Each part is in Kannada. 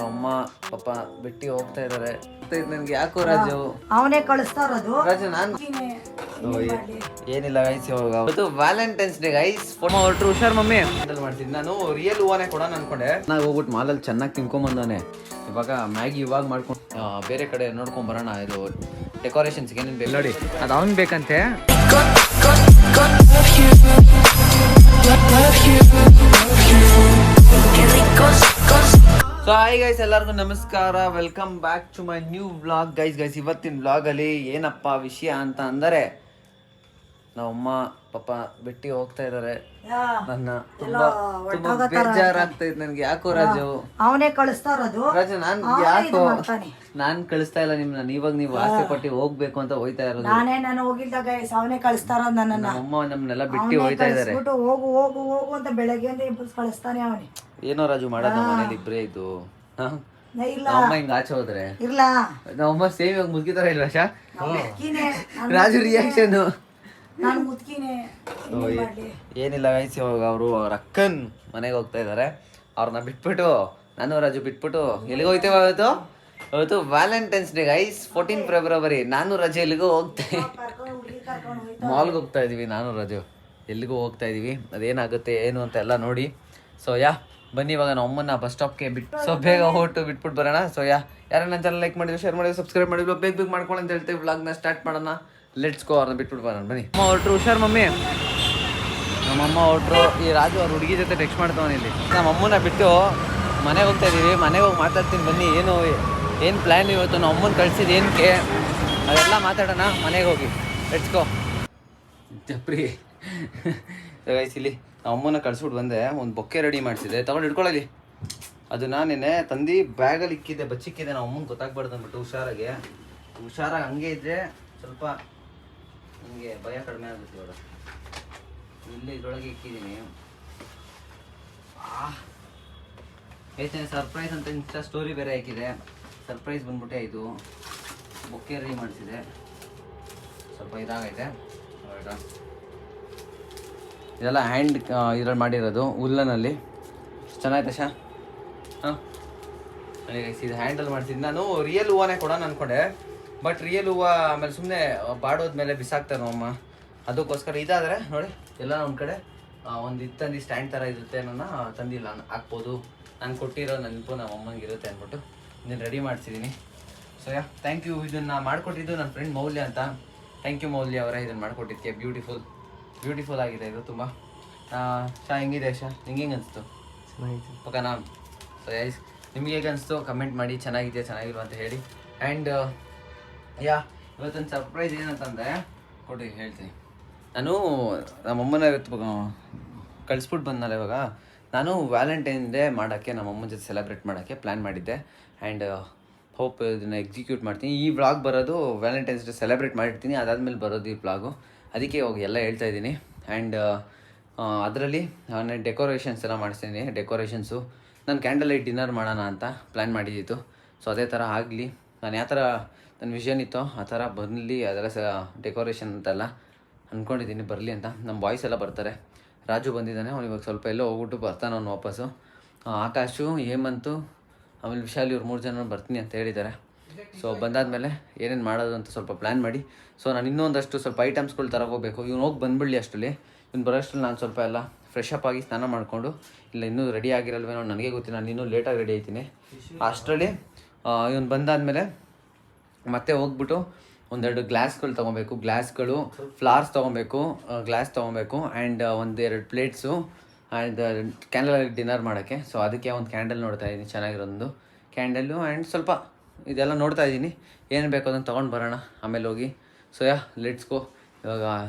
ಅಮ್ಮ ಪಾಪ ಬಿಟ್ಟು ಹೋಗ್ತಾ ಇದಾರೆ. ನನ್ಗೆ ಯಾಕೋ ರಾಜು ಅವನೇ ಕಳಿಸ್ತಾ ಇರೋದು. ರಾಜು ನಾನು ಏನಿಲ್ಲ ಗೈಸ್, ಇವತ್ತು ವ್ಯಾಲೆಂಟೈನ್ಸ್ ಡೇ ಗೈಸ್. ಹೊರಟ್ರು ಹುಷಾರ್ ಮಮ್ಮಿ ಹ್ಯಾಂಡಲ್ ಮಾಡ್ತೀನಿ. ನಾನು ರಿಯಲ್ ಹೂವಾನೆ ಕೊಡೋಣ ಅನ್ಕೊಂಡೆ. ನಾನು ಹೋಗ್ಬಿಟ್ಟು ಮಾಲಲ್ಲಿ ಚೆನ್ನಾಗಿ ತಿನ್ಕೊಂಬಂದಾನೆ. ಇವಾಗ ಮ್ಯಾಗಿ ಇವಾಗ ಮಾಡ್ಕೊಂಡು ಬೇರೆ ಕಡೆ ನೋಡ್ಕೊಂಡ್ ಬರೋಣ. ಇದು ಡೆಕೋರೇಷನ್ಸ್ಗೆ ಏನೇನು ಬೇಕು ನೋಡಿ, ಅದು ಅವ್ನು ಬೇಕಂತೆ. ಸೊ ಹಾಯ್ ಗೈಸ್, ಎಲ್ಲರಿಗೂ ನಮಸ್ಕಾರ, welcome back to my new vlog guys. ಇವತ್ತಿನ ವ್ಲಾಗಲ್ಲಿ ಏನಪ್ಪ ವಿಷಯ ಅಂತ ಅಂದರೆ, ನಮ್ಮಮ್ಮ ಪಾಪ ಬಿಟ್ಟು ಹೋಗ್ತಾ ಇದಾರೆ. ನನ್ನ ತುಂಬಾ ಬೇಜಾರಾಗ್ತಾ ಇದ್ ನನ್ಗೆ. ಯಾಕೋ ರಾಜು ಅವನೇ ಕಳಿಸ್ತಾ ಇರೋದು. ರಾಜು ನಾನ್ ಕಳಿಸ್ತಾ ಇಲ್ಲ ನಿಮ್ನ. ಇವಾಗ ನೀವು ಆಸೆ ಪಟ್ಟು ಹೋಗ್ಬೇಕು ಅಂತ ಹೋಯ್ತಾ ಇರೋದು. ನಾನು ಹೋಗಿದ್ದಾಗ ಅವನೇ ಕಳಿಸ್ತಾ ಇರೋದು ನನ್ನನ್ನ. ನಮ್ಮಮ್ಮ ನಮ್ನೆಲ್ಲ ಬಿಟ್ಟು ಹೋಯ್ತಾ ಇದಾರೆ. ಹೋಗು ಹೋಗು ಹೋಗು ಅಂತ ಬೆಳಗ್ಗೆಯಿಂದ ಇಂಪಲ್ಸ್ ಕಳಿಸ್ತಾನೆ ಅವನೇ. ಏನೋ ರಾಜು ಮಾಡೋದು, ಮನೇಲಿ ಇಬ್ರೇ ಇದ್ದು ಅಮ್ಮ ಹಿಂಗ ಆಚೆ ಹೋದ್ರೆ ಇಲ್ಲ. ನಮ್ಮಮ್ಮ ಸೇಮ್ ಇವಾಗ ಮುಗಿತಾರ ಇಲ್ವಾ ಶಾ? ರಾಜು ರಿಯಾಕ್ಷನ್ ನಾನು ಮುದ್ಕಿನೇ. ಏನಿಲ್ಲ ಗೈಸ್, ಇವಾಗ ಅವರು ಅವ್ರ ಅಕ್ಕನ್ ಮನೆಗೆ ಹೋಗ್ತಾ ಇದಾರೆ. ಅವ್ರನ್ನ ಬಿಟ್ಬಿಟ್ಟು ನಾನು ರಾಜು ಬಿಟ್ಬಿಟ್ಟು ಎಲ್ಲಿಗೆ ಹೋಗ್ತೇವೆ ಇವತ್ತು? ಇವತ್ತು ವ್ಯಾಲೆಂಟೈನ್ಸ್ ಡೇ ಗೈಸ್, 14 ಫೆಬ್ರವರಿ. ನಾನು ರಜೆ ಎಲ್ಲಿಗೂ ಹೋಗ್ತೇವೆ, ಮಾಲ್ಗೆ ಹೋಗ್ತಾ ಇದೀವಿ. ನಾನು ರಾಜು ಎಲ್ಲಿಗೂ ಹೋಗ್ತಾ ಇದೀವಿ. ಅದೇನಾಗುತ್ತೆ ಏನು ಅಂತ ಎಲ್ಲ ನೋಡಿ. ಸೊ ಬನ್ನಿ ಇವಾಗ ನಮ್ಮ ಅಮ್ಮನ ಬಸ್ ಸ್ಟಾಪ್ಗೆ ಬಿಟ್ಟು ಬೇಗ ಹೊರಟು ಬಿಟ್ಬಿಟ್ಟು ಬರೋಣ. ಸೊ ಯಾರು ನನ್ನ ಚಾನಲ್ ಲೈಕ್ ಮಾಡಿದ್ರು, ಶೇರ್ ಮಾಡಿದ್ರು, ಸಬ್ಸ್ಕ್ರೈಬ್ ಮಾಡಿದ್ರು, ಬೇಗ ಮಾಡ್ಕೊಳ್ಳಿ ಅಂತ ಹೇಳ್ತೀವಿ. ವ್ಲಾಗ್ನ ಸ್ಟಾರ್ಟ್ ಮಾಡೋಣ. Let's go. ಅವ್ರನ್ನ ಬಿಟ್ಬಿಟ್ಟು ಬರೋಣ ಬನ್ನಿ. ಅಮ್ಮ ಹೊರಟ್ರು, ಹುಷಾರ್ ಮಮ್ಮಿ. ನಮ್ಮಮ್ಮ ಹೊರಟ್ರು. ಈ ರಾಜು ಅವ್ರ ಹುಡುಗಿ ಜೊತೆ ಟೆಕ್ಸ್ಟ್ ಮಾಡ್ತಾವನ ಇಲ್ಲಿ. ನಮ್ಮ ಅಮ್ಮನ ಬಿಟ್ಟು ಮನೆಗೆ ಹೋಗ್ತಾ ಇದೀವಿ. ಮನೆಗೆ ಹೋಗಿ ಮಾತಾಡ್ತೀನಿ ಬನ್ನಿ. ಏನು ಪ್ಲ್ಯಾನ್ ಇವತ್ತು? ನಮ್ಮ ಅಮ್ಮನ ಕಳ್ಸಿದ್ದು ಏನಕ್ಕೆ ಅದೆಲ್ಲ ಮಾತಾಡೋಣ ಮನೆಗೆ ಹೋಗಿ. Let's go. ಜಪ್ರಿ ಇಲ್ಲಿ ನಮ್ಮ ಅಮ್ಮನ ಕಳ್ಸ್ಬಿಟ್ಟು ಬಂದೆ. ಒಂದು ಬೊಕ್ಕೆ ರೆಡಿ ಮಾಡಿಸಿದೆ, ತಗೊಂಡು ಇಟ್ಕೊಳ್ಳಿ. ಅದು ನಾನೇನೆ ತಂದು ಬ್ಯಾಗಲ್ಲಿ ಇಕ್ಕಿದ್ದೆ, ಬಚ್ಚಿಕ್ಕಿದ್ದೆ. ನಮ್ಮ ಅಮ್ಮನ ಗೊತ್ತಾಗ್ಬಾರ್ದು ಅಂದ್ಬಿಟ್ಟು ಹುಷಾರಾಗಿ ಹಂಗೆ ಇದ್ದರೆ ಸ್ವಲ್ಪ ನನಗೆ ಭಯ ಕಡಿಮೆ ಆಗುತ್ತೆ. ಇವಾಗ ಇಲ್ಲೇ ಇದ್ರೊಳಗೆ ಇಕ್ಕಿದ್ದೀನಿ. ಹೇಳ್ತೇನೆ ಸರ್ಪ್ರೈಸ್ ಅಂತ ಇನ್ಸ್ಟಾ ಸ್ಟೋರಿ ಬೇರೆ ಹಾಕಿದೆ. ಸರ್ಪ್ರೈಸ್ ಬಂದ್ಬಿಟ್ಟೆ. ಇದು ಬೊಕ್ಕೆ ರೆಡಿ ಮಾಡಿಸಿದೆ, ಸ್ವಲ್ಪ ಇದಾಗೈತೆ. ಇದೆಲ್ಲ ಹ್ಯಾಂಡ್ ಇದ್ರಲ್ಲಿ ಮಾಡಿರೋದು, ಉಲ್ಲನಲ್ಲಿ. ಚೆನ್ನಾಯ್ತಾ ಶಾ? ಹಾಂ, ಇದು ಹ್ಯಾಂಡಲ್ ಮಾಡ್ತಿದ್ದು. ನಾನು ರಿಯಲ್ ಹೂವಾನೇ ಕೊಡೋಣ ಅಂದ್ಕೊಂಡೆ, ಬಟ್ ರಿಯಲ್ ಹೂವು ಆಮೇಲೆ ಸುಮ್ಮನೆ ಬಾಡೋದ್ಮೇಲೆ ಬಿಸಾಕ್ತಾರೆ ನಮ್ಮಮ್ಮ. ಅದಕ್ಕೋಸ್ಕರ ಇದಾದರೆ ನೋಡಿ ಎಲ್ಲ ಒಂದು ಕಡೆ ಒಂದು ತಂದು ಸ್ಟ್ಯಾಂಡ್ ಥರ ಇರುತ್ತೆ. ನನ್ನ ತಂದಿಲ್ಲ, ನಾನು ಹಾಕ್ಬೋದು. ನಾನು ಕೊಟ್ಟಿರೋ ನೆನಪು ನಮ್ಮ ಅಮ್ಮಂಗೆ ಇರುತ್ತೆ ಅಂದ್ಬಿಟ್ಟು ಇದನ್ನು ರೆಡಿ ಮಾಡಿಸಿದ್ದೀನಿ. So thank you. ಇದನ್ನು ಮಾಡಿಕೊಟ್ಟಿದ್ದು ನನ್ನ ಫ್ರೆಂಡ್ ಮೌಲ್ಯ ಅಂತ. ಥ್ಯಾಂಕ್ ಯು ಮೌಲ್ಯ ಅವರೇ, ಇದನ್ನು ಮಾಡಿಕೊಟ್ಟಿದ್ದಕ್ಕೆ. ಬ್ಯೂಟಿಫುಲ್ ಆಗಿದೆ ಇದು ತುಂಬ. ಶಾ ಹೆಂಗಿದೆ ಶಾ? ಹೆಂಗೆ ಅನಿಸ್ತು? ಓಕೆನಾ? ಸೊ ಗೈಸ್, ನಿಮಗೆ ಹೇಗೆ ಅನಿಸ್ತು ಕಮೆಂಟ್ ಮಾಡಿ. ಚೆನ್ನಾಗಿದೆಯಾ ಚೆನ್ನಾಗಿಲ್ವ ಅಂತ ಹೇಳಿ. ಆ್ಯಂಡ್ ಇವತ್ತೊಂದು ಸರ್ಪ್ರೈಸ್ ಏನಂತಂದರೆ ಕೊಡಿ ಹೇಳ್ತೀನಿ. ನಾನು ನಮ್ಮಮ್ಮನ ಇವತ್ತು ಕಳಿಸ್ಬಿಟ್ಟು ಬಂದಲ್ಲ. ಇವಾಗ ನಾನು ವ್ಯಾಲೆಂಟೈನ್ ಡೇ ಮಾಡೋಕ್ಕೆ ನಮ್ಮಮ್ಮನ ಜೊತೆ ಸೆಲೆಬ್ರೇಟ್ ಮಾಡೋಕ್ಕೆ ಪ್ಲ್ಯಾನ್ ಮಾಡಿದ್ದೆ. ಆ್ಯಂಡ್ ಹೋಪ್ ಇದನ್ನು ಎಕ್ಸಿಕ್ಯೂಟ್ ಮಾಡ್ತೀನಿ. ಈ ವ್ಲಾಗ್ ಬರೋದು ವ್ಯಾಲೆಂಟೈನ್ಸ್ ಡೇ ಸೆಲೆಬ್ರೇಟ್ ಮಾಡಿರ್ತೀನಿ, ಅದಾದಮೇಲೆ ಬರೋದು ಈ ವ್ಲಾಗು. ಅದಕ್ಕೆ ಹೋಗಿ ಎಲ್ಲ ಹೇಳ್ತಾ ಇದ್ದೀನಿ. ಆ್ಯಂಡ್ ಅದರಲ್ಲಿ ನಾನು ಡೆಕೋರೇಷನ್ಸ್ ಎಲ್ಲ ಮಾಡಿಸ್ತೀನಿ. ಡೆಕೋರೇಷನ್ಸು ನಾನು ಕ್ಯಾಂಡಲ್ ಲೈಟ್ ಡಿನ್ನರ್ ಮಾಡೋಣ ಅಂತ ಪ್ಲ್ಯಾನ್ ಮಾಡಿದ್ದಿತ್ತು. ಸೊ ಅದೇ ಥರ ಆಗಲಿ. ನಾನು ಯಾವ ಥರ ನನ್ನ ವಿಷನ್ ಇತ್ತೋ ಆ ಥರ ಬರಲಿ. ಅದೆಲ್ಲ ಡೆಕೋರೇಷನ್ ಅಂತೆಲ್ಲ ಅಂದ್ಕೊಂಡಿದ್ದೀನಿ ಬರಲಿ ಅಂತ. ನಮ್ಮ ಬಾಯ್ಸ್ ಎಲ್ಲ ಬರ್ತಾರೆ. ರಾಜು ಬಂದಿದ್ದಾನೆ, ಅವ್ನು ಇವಾಗ ಸ್ವಲ್ಪ ಎಲ್ಲೋ ಹೋಗ್ಬಿಟ್ಟು ಬರ್ತಾನೆ ಅವ್ನು ವಾಪಸ್ಸು. ಆಕಾಶು, ಹೇಮಂತು, ಆಮೇಲೆ ವಿಶಾಲಿ, ಇವ್ರು 3 ಜನ ಬರ್ತೀನಿ ಅಂತ ಹೇಳಿದ್ದಾರೆ. ಸೊ ಬಂದಾದಮೇಲೆ ಏನೇನು ಮಾಡೋದು ಅಂತ ಸ್ವಲ್ಪ ಪ್ಲ್ಯಾನ್ ಮಾಡಿ. ಸೊ ನಾನು ಇನ್ನೊಂದಷ್ಟು ಸ್ವಲ್ಪ ಐಟಮ್ಸ್ಗಳು ತರೋಗೋಗ್ಬೇಕು. ಇವ್ನು ಹೋಗಿ ಬಂದುಬಿಡಲಿ ಅಷ್ಟರಲ್ಲಿ. ಇವ್ನು ಬರೋಷ್ಟರಲ್ಲಿ ನಾನು ಸ್ವಲ್ಪ ಎಲ್ಲ ಫ್ರೆಶ್ ಅಪ್ ಆಗಿ ಸ್ನಾನ ಮಾಡಿಕೊಂಡು, ಇಲ್ಲ ಇನ್ನೂ ರೆಡಿ ಆಗಿರಲ್ವೇನೋ ನನಗೆ ಗೊತ್ತಿಲ್ಲ, ನಾನು ಇನ್ನೂ ಲೇಟಾಗಿ ರೆಡಿ ಆಯ್ತೀನಿ. ಅಷ್ಟರಲ್ಲಿ ಇವನು ಬಂದಾದಮೇಲೆ ಮತ್ತೆ ಹೋಗ್ಬಿಟ್ಟು ಒಂದೆರಡು ಗ್ಲಾಸ್ಗಳು ತೊಗೊಬೇಕು. ಫ್ಲಾರ್ಸ್ ತೊಗೊಬೇಕು, ಗ್ಲಾಸ್ ತೊಗೊಬೇಕು. And 1-2 plates and candle dinner ಮಾಡೋಕ್ಕೆ. ಸೊ ಅದಕ್ಕೆ ಒಂದು ಕ್ಯಾಂಡಲ್ ನೋಡ್ತಾ ಇದ್ದೀನಿ, ಚೆನ್ನಾಗಿರೋದು ಕ್ಯಾಂಡಲ್ಲು. ಆ್ಯಂಡ್ ಸ್ವಲ್ಪ ಇದೆಲ್ಲ ನೋಡ್ತಾ ಇದ್ದೀನಿ, ಏನು ಬೇಕು ಅದನ್ನು ತೊಗೊಂಡು ಬರೋಣ ಆಮೇಲೆ ಹೋಗಿ. So let's go. ಇವಾಗ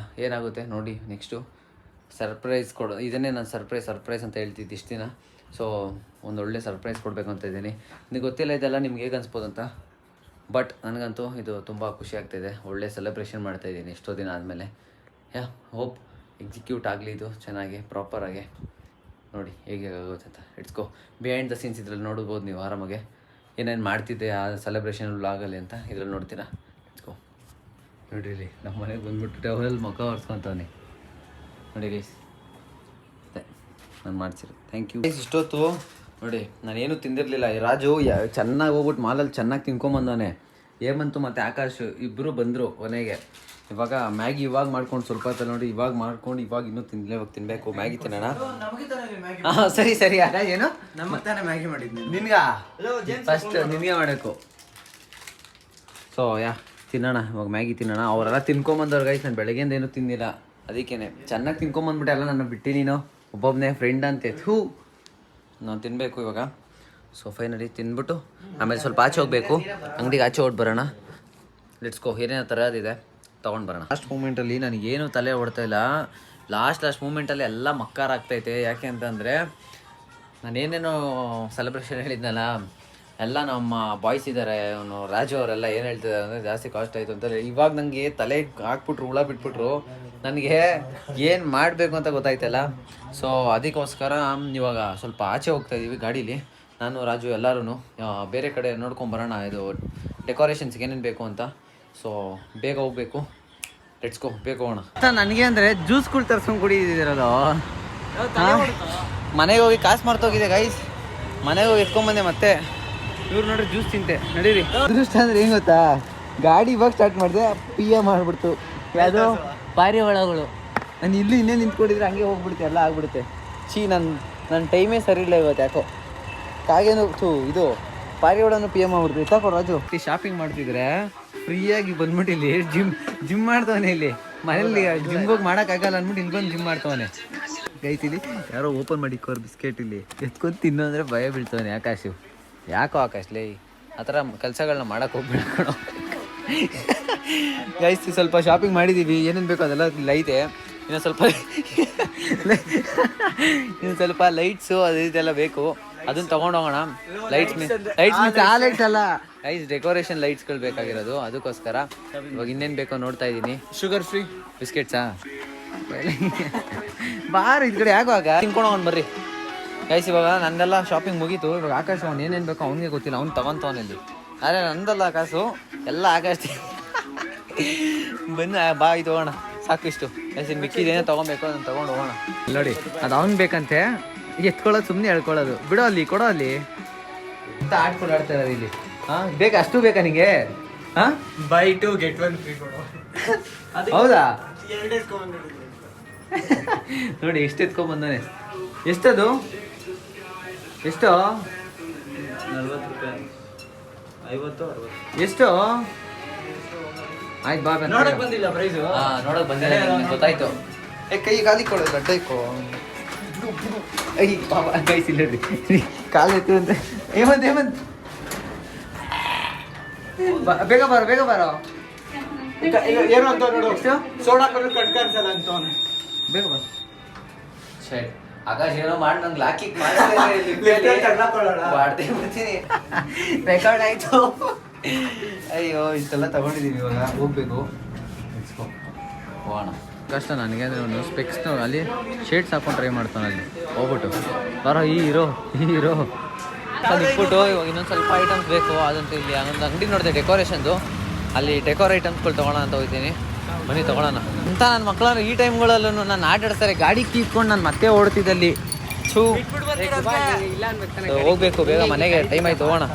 ಏನಾಗುತ್ತೆ ನೋಡಿ. ನೆಕ್ಸ್ಟು ಸರ್ಪ್ರೈಸ್ ಇದನ್ನೇ ನಾನು ಸರ್ಪ್ರೈಸ್ ಅಂತ ಹೇಳ್ತಿದ್ದೆ ಇಷ್ಟು ದಿನ. ಸೊ ಒಂದೊಳ್ಳೆ ಸರ್ಪ್ರೈಸ್ ಕೊಡಬೇಕು ಅಂತ ಇದ್ದೀನಿ. ನಿಮಗೆ ಗೊತ್ತಿಲ್ಲ ಇದೆಲ್ಲ ನಿಮ್ಗೆ ಹೇಗೆ ಅನಿಸ್ಬೋದು ಅಂತ, ಬಟ್ ನನಗಂತೂ ಇದು ತುಂಬ ಖುಷಿ ಆಗ್ತಾಯಿದೆ. ಒಳ್ಳೆ ಸೆಲೆಬ್ರೇಷನ್ ಮಾಡ್ತಾಯಿದ್ದೀನಿ ಎಷ್ಟೋ ದಿನ ಆದಮೇಲೆ. ಹೋಪ್ ಎಕ್ಸಿಕ್ಯೂಟ್ ಆಗಲಿ ಇದು ಚೆನ್ನಾಗಿ ಪ್ರಾಪರಾಗಿ. ನೋಡಿ ಹೇಗೆ ಆಗುತ್ತೆ ಅಂತ. It's go. Behind the scenes ಇದ್ರಲ್ಲಿ ನೋಡ್ಬೋದು ನೀವು ಆರಾಮಾಗೆ ಏನೇನು ಮಾಡ್ತಿದ್ದೆ ಆ ಸೆಲೆಬ್ರೇಷನ್ ವ್ಲಾಗಲ್ಲಿ ಅಂತ ಇದ್ರಲ್ಲಿ ನೋಡ್ತೀರಾ. ಇಟ್ಸ್ ಗೋ. ನೋಡಿರಿ ನಮ್ಮ ಮನೆಗೆ ಬಂದ್ಬಿಟ್ಟು ಟವಲಲ್ಲಿ ಮುಖ ಒರೆಸ್ಕೊತಾನೆ ನೋಡಿ ಗೈಸ್. ಅದೇ ನಾನು ಮಾಡ್ಸಿರೋದು. Thank you. ಇಷ್ಟೊತ್ತು ನೋಡಿ ನಾನೇನು ತಿಂದಿರಲಿಲ್ಲ. ರಾಜು ಚೆನ್ನಾಗಿ ಹೋಗ್ಬಿಟ್ಟು ಮಾಲಲ್ಲಿ ಚೆನ್ನಾಗಿ ತಿನ್ಕೊಂಬಂದವನೆ. ಹೇಮಂತು ಮತ್ತು ಆಕಾಶ್ ಇಬ್ಬರು ಬಂದರು ಕೊನೆಗೆ. ಇವಾಗ ಮ್ಯಾಗಿ ಇವಾಗ ಮಾಡ್ಕೊಂಡು ಸ್ವಲ್ಪ ಹೊತ್ತಲ್ಲಿ ನೋಡಿ ಇವಾಗ ಮಾಡ್ಕೊಂಡು ಇವಾಗ ಇನ್ನೂ ಇವಾಗ ತಿನ್ನಬೇಕು. ಮ್ಯಾಗಿ ತಿನ್ನೋಣ. ಹಾಂ ಸರಿ ಸರಿ. ಅದ ಏನು ನಮಗೆ ತಾನೇ ಮ್ಯಾಗಿ ಮಾಡಿದ್ನಿ. ನಿನ್ಗ ಫಸ್ಟ್ ನಿನಗೆ ಮಾಡಬೇಕು. ಸೊ ತಿನ್ನೋಣ ಇವಾಗ ಮ್ಯಾಗಿ ತಿನ್ನೋಣ. ಅವರೆಲ್ಲ ತಿನ್ಕೊಂಬಂದವ್ರು ಗೈಸ್. ನಾನು ಬೆಳಗ್ಗೆಯಿಂದ ಏನೂ ತಿಂದಿಲ್ಲ, ಅದಕ್ಕೇನೆ ಚೆನ್ನಾಗಿ ತಿನ್ಕೊಂಬಂದ್ಬಿಟ್ಟೆ ಎಲ್ಲ. ನನ್ನ ಬಿಟ್ಟು ನೀನು ಒಬ್ಬೊಬ್ಬನೇ ಫ್ರೆಂಡ್ ಅಂತೆ. ನಾನು ತಿನ್ನಬೇಕು ಇವಾಗ. ಸೊ ಫೈನಲಿ ತಿಂದ್ಬಿಟ್ಟು ಆಮೇಲೆ ಸ್ವಲ್ಪ ಆಚೆ ಹೋಗಬೇಕು, ಅಂಗಡಿಗೆ ಆಚೆ ಹೊಟ್ಟು ಬರೋಣ. Let's go. ಏನೇನೋ ತರೋದಿದೆ ತೊಗೊಂಡು ಬರೋಣ. ಲಾಸ್ಟ್ ಮೂಮೆಂಟಲ್ಲಿ ನನಗೇನು ತಲೆ ಓಡ್ತಾ ಇಲ್ಲ. ಲಾಸ್ಟ್ ಮೂಮೆಂಟಲ್ಲಿ ಎಲ್ಲ ಮಕ್ಕಾರ ಆಗ್ತೈತೆ. ಯಾಕೆ ಅಂತಂದರೆ ನಾನೇನೇನೋ ಸೆಲೆಬ್ರೇಷನ್ ಹೇಳಿದ್ನಲ್ಲ, ಎಲ್ಲ ನಮ್ಮ ಬಾಯ್ಸ್ ಇದ್ದಾರೆ. ಅವನು ರಾಜು ಅವರೆಲ್ಲ ಏನು ಹೇಳ್ತಿದ್ದಾರೆ ಅಂದರೆ ಜಾಸ್ತಿ ಕಾಸ್ಟ್ ಆಯಿತು ಅಂತಾರೆ. ಇವಾಗ ನನಗೆ ತಲೆ ಹಾಕ್ಬಿಟ್ರು, ಹುಳ ಬಿಟ್ಬಿಟ್ರು. ನನಗೆ ಏನು ಮಾಡಬೇಕು ಅಂತ ಗೊತ್ತಾಯ್ತಲ್ಲ. ಸೊ ಅದಕ್ಕೋಸ್ಕರ ಇವಾಗ ಸ್ವಲ್ಪ ಆಚೆ ಹೋಗ್ತಾಯಿದ್ದೀವಿ ಗಾಡೀಲಿ, ನಾನು ರಾಜು ಎಲ್ಲರೂ. ಬೇರೆ ಕಡೆ ನೋಡ್ಕೊಂಬರೋಣ ಇದು ಡೆಕೋರೇಷನ್ಸ್ಗೆ ಏನೇನು ಬೇಕು ಅಂತ. ಸೊ ಬೇಗ ಹೋಗಬೇಕು. ಲೆಟ್ಸ್ ಗೋ, ಬೇಗ ಹೋಗೋಣ. ನನಗೆ ಅಂದರೆ ಜ್ಯೂಸ್ಗಳು ತರ್ಸ್ಕೊಂಡು ಕುಡಿದಿದ್ದೀರಲ್ಲ, ಮನೆಗೆ ಹೋಗಿ ಕಾಸು ಮಾಡ್ತೋಗಿದೆ ಗೈಸ್. ಮನೆಗೆ ಹೋಗಿ ಎತ್ಕೊಂಬಂದೆ ಮತ್ತೆ. ಇವ್ರು ನೋಡ್ರಿ ಜ್ಯೂಸ್ ತಿಂತೆ ನಡೀರಿ. ಅದೃಷ್ಟ ಅಂದ್ರೆ ಏನು ಗೊತ್ತಾ, ಗಾಡಿ ಇವಾಗ ಸ್ಟಾರ್ಟ್ ಮಾಡಿದೆ ಮಾಡಿಬಿಡ್ತು. ಯಾವುದೋ ಪಾರಿವಾಳಗಳು. ನಾನು ಇಲ್ಲಿ ಇನ್ನೇ ನಿಂತ್ಕೊಂಡಿದ್ರೆ ಹಂಗೆ ಹೋಗ್ಬಿಡುತ್ತೆ, ಎಲ್ಲ ಆಗ್ಬಿಡುತ್ತೆ. ನನ್ನ ಟೈಮೇ ಸರಿ ಇಲ್ಲ ಇವತ್ತು ಯಾಕೋ. ಕಾಗೇನು ಇದು ಪಾರಿವಾಳನು ಮಾಡ್ಬಿಡ್ತು. ಎತ್ತಾಕೊಡು ರಾಜು. ಶಾಪಿಂಗ್ ಮಾಡ್ತಿದ್ರೆ ಫ್ರೀಯಾಗಿ ಬಂದ್ಬಿಟ್ಟು ಇಲ್ಲಿ ಜಿಮ್ ಮಾಡ್ತವನೆ. ಇಲ್ಲಿ ಮನೇಲಿ ಜಿಮ್ಗೆ ಹೋಗಿ ಮಾಡೋಕ್ಕಾಗಲ್ಲ ಅಂದ್ಬಿಟ್ಟು ಇಲ್ಲಿ ಬಂದು ಜಿಮ್ ಮಾಡ್ತವನೆ. ಗೈತಿಲಿ ಯಾರೋ ಓಪನ್ ಮಾಡಿಕೋರು ಬಿಸ್ಕೆಟ್ ಇಲ್ಲಿ ಎತ್ಕೊಂಡು ತಿನ್ನೋ ಅಂದರೆ ಭಯ ಬೀಳ್ತವನೆ ಆಕಾಶು. ಯಾಕೋ ಆಕಾಶ್ಲೇ ಆ ಥರ ಕೆಲಸಗಳನ್ನ ಮಾಡೋಕೆ ಹೋಗ್ಬೇಡ ಕಣೋ. ಗೈಸ್ ಸ್ವಲ್ಪ ಶಾಪಿಂಗ್ ಮಾಡಿದ್ದೀವಿ, ಏನೇನು ಬೇಕೋ ಅದೆಲ್ಲ ಇಲ್ಲಿ ಐತೆ. ಇನ್ನೊಂದು ಸ್ವಲ್ಪ ಲೈಟ್ಸು ಅದು ಇದೆಲ್ಲ ಬೇಕು, ಅದನ್ನ ತೊಗೊಂಡೋಗೋಣ. ಲೈಟ್ಸ್ ಅಲ್ಲ ಗೈಸ್, ಡೆಕೋರೇಷನ್ ಲೈಟ್ಸ್ಗಳು ಬೇಕಾಗಿರೋದು. ಅದಕ್ಕೋಸ್ಕರ ಇವಾಗ ಇನ್ನೇನು ಬೇಕೋ ನೋಡ್ತಾ ಇದ್ದೀನಿ. ಶುಗರ್ ಫ್ರೀ ಬಿಸ್ಕೆಟ್ಸಾ ಬಾರ ಇದು ಕಡೆ ಯಾಕೋ ಆಗ ತಿನ್ಕೊಂಡೋಗೋಣ ಬರ್ರಿ ಗೈಸ್. ಇವಾಗ ನಂದೆಲ್ಲ ಶಾಪಿಂಗ್ ಮುಗೀತು. ಇವಾಗ ಆಕಾಶ ಅವ್ನು ಏನೇನು ಬೇಕೋ ಅವ್ನಿಗೆ ಗೊತ್ತಿಲ್ಲ, ಅವ್ನು ತಗೊಂತವನಲ್ಲಿ. ಆದರೆ ನಂದಲ್ಲ ಕಾಸು ಎಲ್ಲ ಆಕಾಶ. ಬಂದು ಬಾ ಇದು ಹೋಗೋಣ, ಸಾಕು ಇಷ್ಟು ಗೈಸ್. ಮಿಕ್ಕಿದೇನೋ ತೊಗೊಬೇಕು, ಅದನ್ನು ತೊಗೊಂಡು ಹೋಗೋಣ. ನೋಡಿ ಅದು ಅವ್ನು ಬೇಕಂತೆ, ಎತ್ಕೊಳ್ಳೋದು ಸುಮ್ಮನೆ ಹೇಳ್ಕೊಳ್ಳೋದು. ಬಿಡೋ ಅಲ್ಲಿ, ಕೊಡೋ ಅಲ್ಲಿ ಅಂತ ಆಡ್ಕೊಂಡು ಆಡ್ತಾ ಇರೋದು ಇಲ್ಲಿ. ಬೇಕಾ ಅಷ್ಟು ಬೇಕಾ ನಿಂಗೆ? ಬೈ 2 get 1 ಫ್ರೀ ಕೊಡು. ಹೌದಾ? 2 ಎತ್ಕೊಂಡ್ ನೋಡಿ ಎಷ್ಟು ಎತ್ಕೊಂಡ್ಬಂದಾನೆ. ಎಷ್ಟದು? ಎಷ್ಟು? 40 ರೂಪಾಯಿ, 50, 60. ಎಷ್ಟು? ಆಯ್ತು ಬಾ. ನೋಡಕ್ ಬಂದಿಲ್ಲ ಪ್ರೈಸು? ನೋಡಕ್ ಬಂದಿಲ್ಲ, ಗೊತ್ತಾಯ್ತು. ಕೈ ಖಾಲಿ ಕೊಡೋದು ಅಡ್ಡ ಇಕ್ಕೋ. ಬಾಬಾ ಕೈಸಿಲ್ಲ ಕಾಲು ಎತ್ತು ಅಂತ. ಹೇಮಂತ್ ಬೇಗ ಬಾರೋ. ಏನು ಅಂತ ನೋಡು, ಸೋಡಾ ಕಲರ್ ಕಟ್ಕಾನ್ಸಲ್ಲ ಅಂತ ಬೇಗ ಬರ. ಸರಿ ಆಕಾಶ್ ಏನೋ ಮಾಡಿ ನಂಗೆ ಲಾಕಿಕ್ ಮಾಡ್ತೀನಿ. ರೆಕಾರ್ಡ್ ಆಯ್ತು. ಅಯ್ಯೋ ಇಷ್ಟೆಲ್ಲ ತಗೊಂಡಿದ್ದೀವಿ, ಇವಾಗ ಹೋಗ್ಬೇಕು. ಹೋಗೋಣ. ಕಷ್ಟ ನನಗೆ ಅಂದರೆ ಒಂದು ಸ್ಪೆಕ್ಸ್ನ ಅಲ್ಲಿ ಶೇಡ್ಸ್ ಹಾಕೊಂಡು ಟ್ರೈ ಮಾಡ್ತಾನೆ. ಅಲ್ಲಿ ಹೋಗ್ಬಿಟ್ಟು ಬರೋ ಈ ಹೀರೋ ಅದು ಇಟ್ಬಿಟ್ಟು ಇವಾಗ ಇನ್ನೊಂದು ಸ್ವಲ್ಪ ಐಟಮ್ಸ್ ಬೇಕು. ಅದಂತೂ ಇಲ್ಲಿ ಒಂದು ಅಂಗಡಿ ನೋಡಿದೆ ಡೆಕೋರೇಷನ್ದು, ಅಲ್ಲಿ ಡೆಕೋರ್ ಐಟಮ್ಸ್ಗಳು ತೊಗೊಳ್ಳೋಣ ಅಂತ ಹೋಗ್ತೀನಿ. ಬನ್ನಿ ತೊಗೊಳ್ಳೋಣ ಅಂತ. ನನ್ನ ಮಕ್ಕಳನ್ನು ಈ ಟೈಮ್ಗಳಲ್ಲೂ ನಾನು ಆಟಾಡ್ತಾರೆ. ಗಾಡಿ ಕೀತ್ಕೊಂಡು ನಾನು ಮತ್ತೆ ಓಡ್ತಿದ್ದಲ್ಲಿ ಹೋಗ್ಬೇಕು ಬೇಗ ಮನೆಗೆ, ಟೈಮ್ ಆಯ್ತು. ಹೋಗೋಣ.